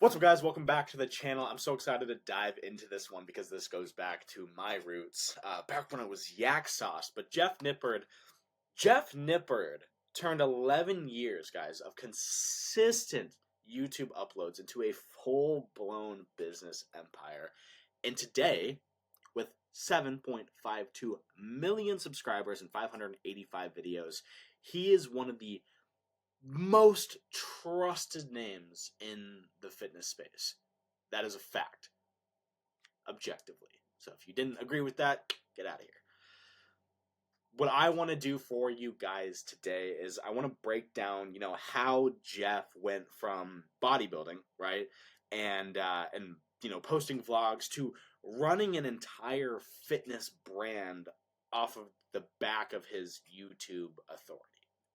What's up, guys? Welcome back to the channel. I'm so excited to dive into this one because this goes back to my roots, back when I was yak sauce. But Jeff Nippard turned 11 years, guys, of consistent YouTube uploads into a full-blown business empire. And today, with 7.52 million subscribers and 585 videos, he is one of the most trusted names in the fitness space. That is a fact, objectively. So if you didn't agree with that, get out of here. What I want to do for you guys today is I want to break down, how Jeff went from bodybuilding, right, and posting vlogs to running an entire fitness brand off of the back of his YouTube authority.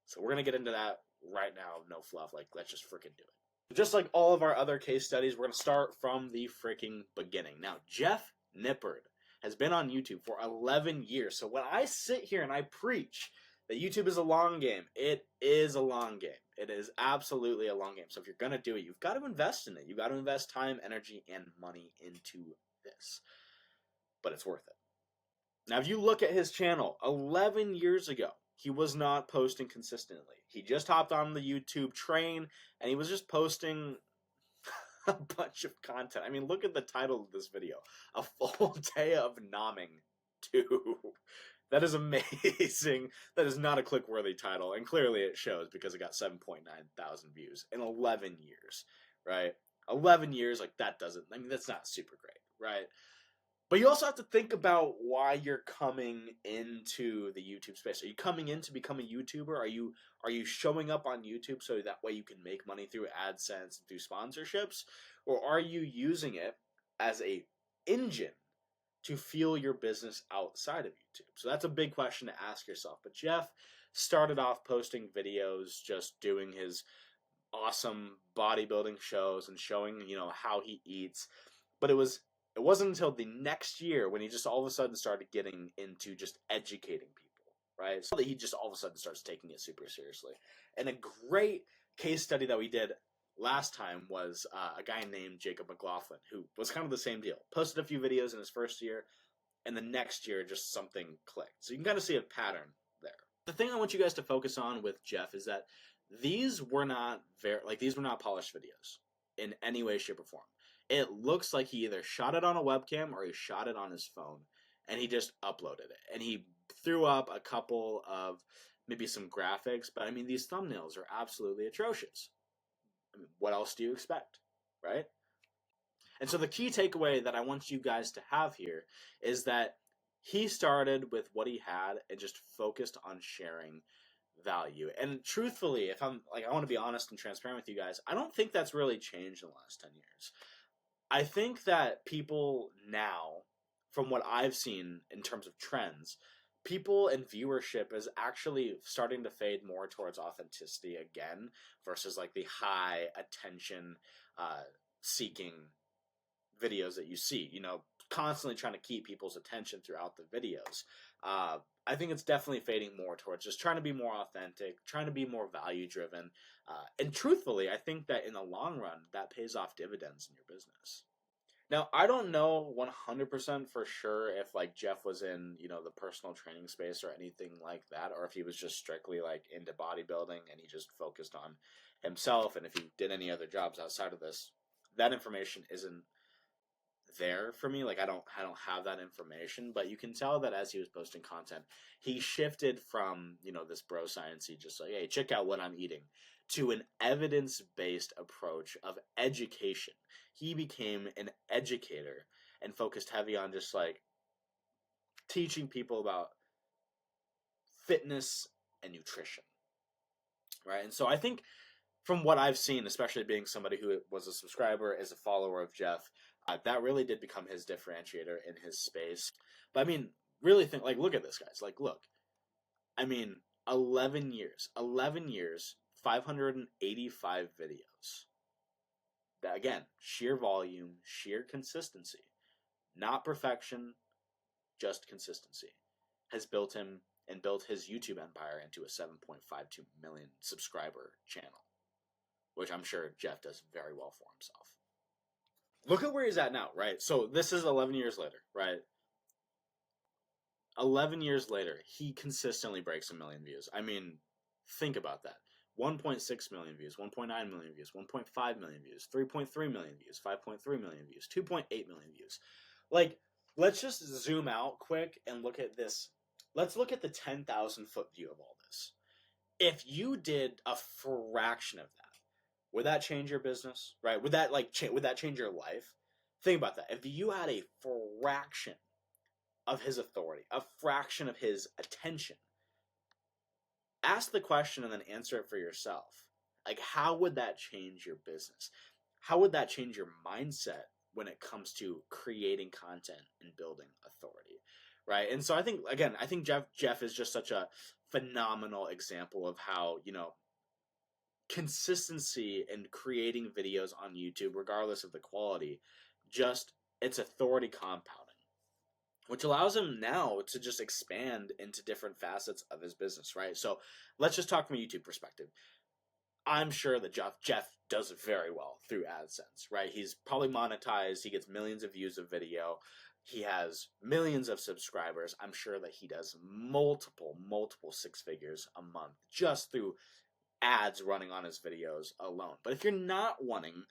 So we're gonna get into that right now, no fluff. Let's just freaking do it. Just like all of our other case studies, we're gonna start from the freaking beginning. Now, Jeff Nippard has been on YouTube for 11 years. So when I sit here and I preach that YouTube is a long game, it is a long game. It is absolutely a long game. So if you're gonna do it, you've got to invest in it. You've got to invest time, energy, and money into this. But it's worth it. Now, if you look at his channel, 11 years ago, he was not posting consistently. He just hopped on the YouTube train, and he was just posting a bunch of content. I mean, look at the title of this video. A full day of nomming 2. That is amazing. That is not a click-worthy title, and clearly it shows because it got 7.9 thousand views in 11 years, right? 11 years, that's not super great, right? But you also have to think about why you're coming into the YouTube space. Are you coming in to become a YouTuber? Are you showing up on YouTube so that way you can make money through AdSense and through sponsorships? Or are you using it as a engine to fuel your business outside of YouTube? So that's a big question to ask yourself. But Jeff started off posting videos, just doing his awesome bodybuilding shows and showing, how he eats. But it wasn't until the next year when he just all of a sudden started getting into just educating people, right? So that he just all of a sudden starts taking it super seriously. And a great case study that we did last time was a guy named Jacob McLaughlin, who was kind of the same deal. Posted a few videos in his first year, and the next year just something clicked. So you can kind of see a pattern there. The thing I want you guys to focus on with Jeff is that these were not polished videos in any way, shape, or form. It looks like he either shot it on a webcam or he shot it on his phone, and he just uploaded it. And he threw up a couple of maybe some graphics, but I mean, these thumbnails are absolutely atrocious. I mean, what else do you expect, right? And so the key takeaway that I want you guys to have here is that he started with what he had and just focused on sharing value. And truthfully, if I want to be honest and transparent with you guys, I don't think that's really changed in the last 10 years. I think that people now, from what I've seen in terms of trends, people and viewership is actually starting to fade more towards authenticity again versus the high attention seeking videos that you see, constantly trying to keep people's attention throughout the videos. I think it's definitely fading more towards just trying to be more authentic, trying to be more value driven. And truthfully, I think that in the long run, that pays off dividends in your business. Now, I don't know 100% for sure if Jeff was in, the personal training space or anything like that, or if he was just strictly into bodybuilding and he just focused on himself, and if he did any other jobs outside of this. That information isn't there for me. I don't have that information, but you can tell that as he was posting content, he shifted from, this bro sciencey, just hey, check out what I'm eating, to an evidence-based approach of education. He became an educator and focused heavy on just teaching people about fitness and nutrition, right? And so I think from what I've seen, especially being somebody who was a subscriber, is a follower of Jeff, that really did become his differentiator in his space. But I mean, really think, look at this, guys. Look, I mean, 11 years, 585 videos. That, again, sheer volume, sheer consistency, not perfection, just consistency, has built him and built his YouTube empire into a 7.52 million subscriber channel, which I'm sure Jeff does very well for himself. look at where he's at now, right? So this is 11 years later, right? 11 years later, he consistently breaks 1 million views. I mean, think about that. 1.6 million views, 1.9 million views, 1.5 million views, 3.3 million views, 5.3 million views, 2.8 million views. Like, let's just zoom out quick and look at this. Let's look at the 10,000 foot view of all this. If you did a fraction of that, would that change your business? Right? Would that would that change your life? Think about that. If you had a fraction of his authority, a fraction of his attention, ask the question and then answer it for yourself. Like, how would that change your business? How would that change your mindset when it comes to creating content and building authority? Right? And so I think Jeff is just such a phenomenal example of how, consistency in creating videos on YouTube, regardless of the quality, just it's authority compounding, which allows him now to just expand into different facets of his business, right? So let's just talk from a YouTube perspective. I'm sure that Jeff does very well through AdSense, right? He's probably monetized. He gets millions of views of video. He has millions of subscribers. I'm sure that he does multiple six figures a month just through ads running on his videos alone. But if you're not wanting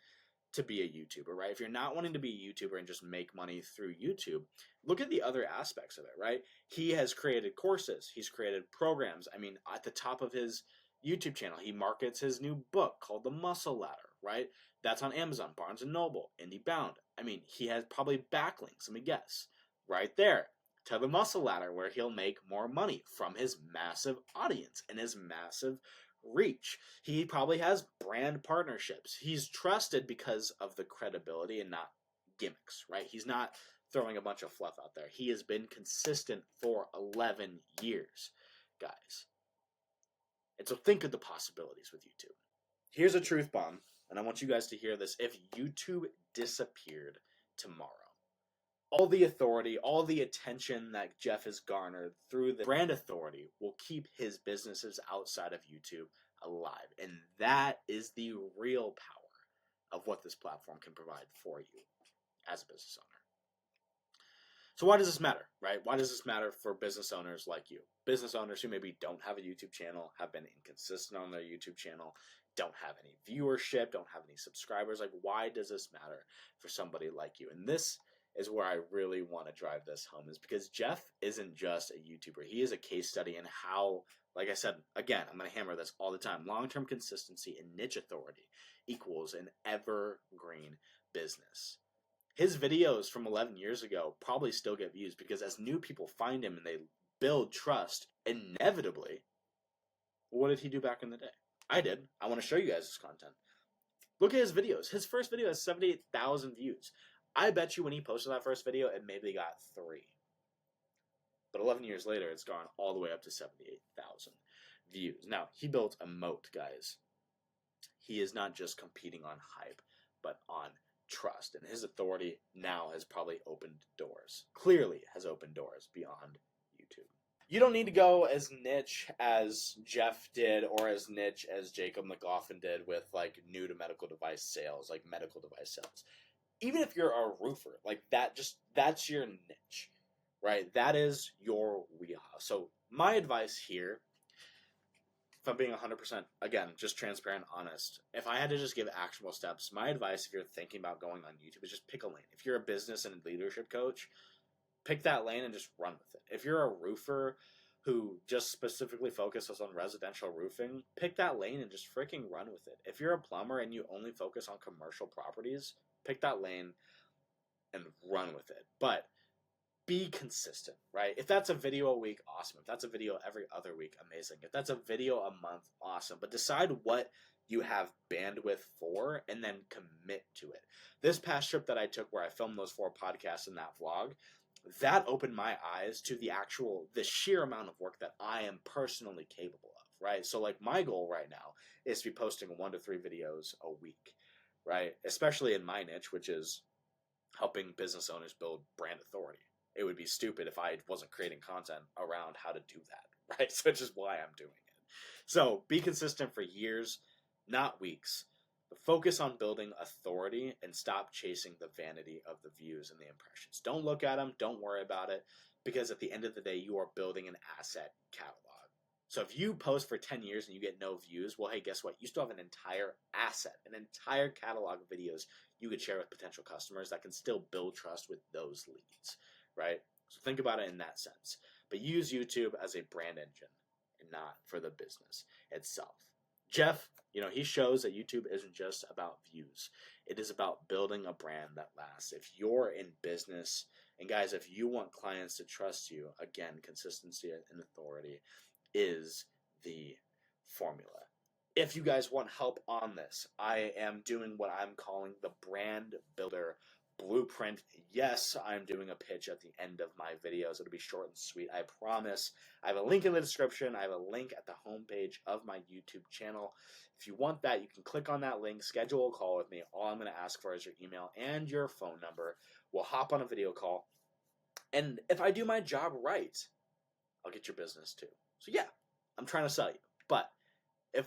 to be a YouTuber, right? If you're not wanting to be a YouTuber and just make money through YouTube, look at the other aspects of it, right? He has created courses. He's created programs. I mean, at the top of his YouTube channel, he markets his new book called The Muscle Ladder, right? That's on Amazon, Barnes & Noble, IndieBound. I mean, he has probably backlinks, let me guess, right there to The Muscle Ladder, where he'll make more money from his massive audience and his massive reach. He probably has brand partnerships. He's trusted because of the credibility and not gimmicks, right? He's not throwing a bunch of fluff out there. He has been consistent for 11 years, guys. And so think of the possibilities with YouTube. Here's a truth bomb, and I want you guys to hear this. If YouTube disappeared tomorrow, all the authority, all the attention that Jeff has garnered through the brand authority will keep his businesses outside of YouTube alive. And that is the real power of what this platform can provide for you as a business owner. So why does this matter, right? Why does this matter for business owners like you? Business owners who maybe don't have a YouTube channel, have been inconsistent on their YouTube channel, don't have any viewership, don't have any subscribers. Like, why does this matter for somebody like you? And this is where I really want to drive this home, is because Jeff isn't just a YouTuber. He is a case study in how, like I said, again, I'm going to hammer this all the time, long-term consistency and niche authority equals an evergreen business. His videos from 11 years ago probably still get views because as new people find him and they build trust, inevitably, what did he do back in the day? I did. I want to show you guys this content. Look at his videos. His first video has 78,000 views. I bet you when he posted that first video, it maybe got 3. But 11 years later, it's gone all the way up to 78,000 views. Now, he built a moat, guys. He is not just competing on hype, but on trust. And his authority now has probably opened doors. Clearly has opened doors beyond YouTube. You don't need to go as niche as Jeff did or as niche as Jacob McLaughlin did with like new to medical device sales, like medical device sales. Even if you're a roofer, like that's your niche, right? That is your wheelhouse. So my advice here, if I'm being 100%, again, just transparent, honest, if I had to just give actionable steps, my advice if you're thinking about going on YouTube is just pick a lane. If you're a business and leadership coach, pick that lane and just run with it. If you're a roofer who just specifically focuses on residential roofing, pick that lane and just freaking run with it. If you're a plumber and you only focus on commercial properties, pick that lane and run with it. But be consistent, right? If that's a video a week, awesome. If that's a video every other week, amazing. If that's a video a month, awesome. But decide what you have bandwidth for and then commit to it. This past trip that I took where I filmed those 4 podcasts in that vlog, that opened my eyes to the sheer amount of work that I am personally capable of, right? So like my goal right now is to be posting 1 to 3 videos a week, right? Especially in my niche, which is helping business owners build brand authority. It would be stupid if I wasn't creating content around how to do that, right? So which is why I'm doing it. So be consistent for years, not weeks. But focus on building authority and stop chasing the vanity of the views and the impressions. Don't look at them. Don't worry about it, because at the end of the day, you are building an asset catalog. So if you post for 10 years and you get no views, well, hey, guess what? You still have an entire asset, an entire catalog of videos you could share with potential customers that can still build trust with those leads, right? So think about it in that sense. But use YouTube as a brand engine and not for the business itself. Jeff, he shows that YouTube isn't just about views. It is about building a brand that lasts. If you're in business, and guys, if you want clients to trust you, again, consistency and authority is the formula. If you guys want help on this, I am doing what I'm calling the Brand Builder Blueprint. Yes, I'm doing a pitch at the end of my videos. It'll be short and sweet, I promise. I have a link in the description. I have a link at the homepage of my YouTube channel. If you want that, you can click on that link, schedule a call with me. All I'm going to ask for is your email and your phone number. We'll hop on a video call. And if I do my job right, I'll get your business too. So yeah, I'm trying to sell you. But if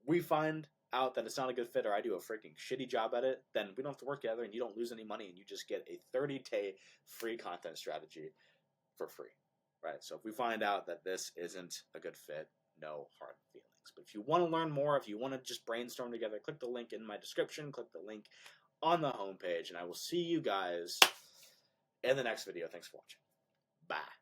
we find out that it's not a good fit, or I do a freaking shitty job at it, then we don't have to work together and you don't lose any money and you just get a 30-day free content strategy for free, right? So if we find out that this isn't a good fit, no hard feelings. But if you want to learn more, if you want to just brainstorm together, click the link in my description, click the link on the homepage, and I will see you guys in the next video. Thanks for watching. Bye.